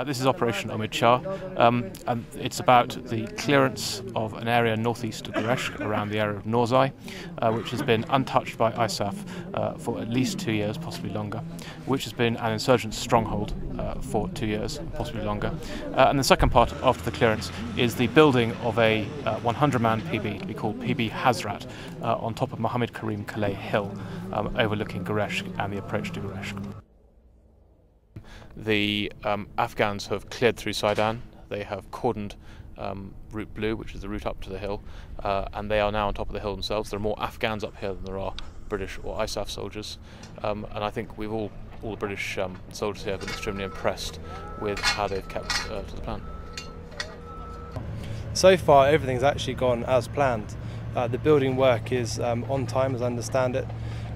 This is Operation Omid Char, and it's about the clearance of an area northeast of Gareshk, around the area of Norzai, which has been untouched by ISAF for at least 2 years, possibly longer, which has been an insurgent stronghold for 2 years, possibly longer. And the second part after the clearance is the building of a 100-man PB to be called PB Hazrat on top of Mohammed Karim Calais Hill, overlooking Gareshk and the approach to Gareshk. The Afghans have cleared through Saidan. They have cordoned Route Blue, which is the route up to the hill, and they are now on top of the hill themselves. There are more Afghans up here than there are British or ISAF soldiers, and I think we've all the British soldiers here have been extremely impressed with how they've kept to the plan. So far, everything's actually gone as planned. The building work is on time, as I understand it.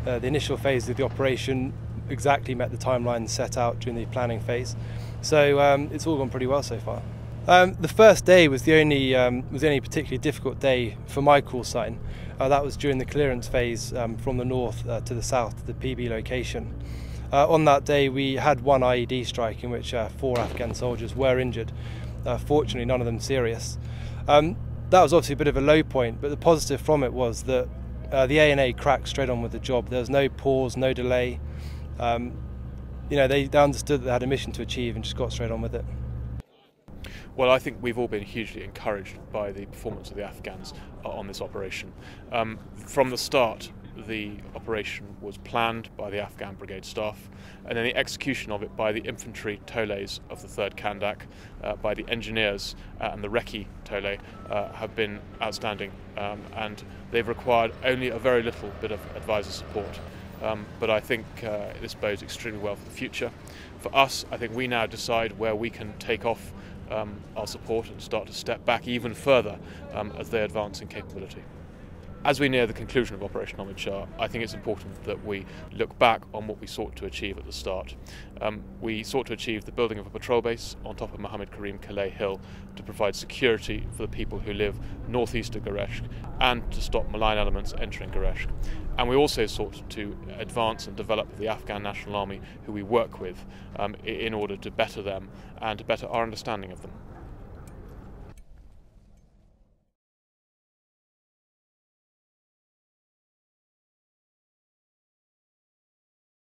The initial phase of the operation exactly met the timeline set out during the planning phase, so it's all gone pretty well so far. The first day was the only particularly difficult day for my call sign. That was during the clearance phase from the north to the south, the PB location. On that day, we had one IED strike in which 4 Afghan soldiers were injured. Fortunately, none of them serious. That was obviously a bit of a low point, but the positive from it was that the A&A cracked straight on with the job. There was no pause, no delay. They understood that they had a mission to achieve and just got straight on with it. Well, I think we've all been hugely encouraged by the performance of the Afghans on this operation. From the start, the operation was planned by the Afghan brigade staff, and then the execution of it by the infantry toles of the 3rd Kandak, by the engineers and the Recce tole have been outstanding, and they've required only a very little bit of advisor support. But I think this bodes extremely well for the future. For us, I think we now decide where we can take off our support and start to step back even further as they advance in capability. As we near the conclusion of Operation Omid Char, I think it's important that we look back on what we sought to achieve at the start. We sought to achieve the building of a patrol base on top of Mohammed Karim Calais Hill to provide security for the people who live northeast of Gareshk and to stop malign elements entering Gareshk. And we also sought to advance and develop the Afghan National Army who we work with in order to better them and to better our understanding of them.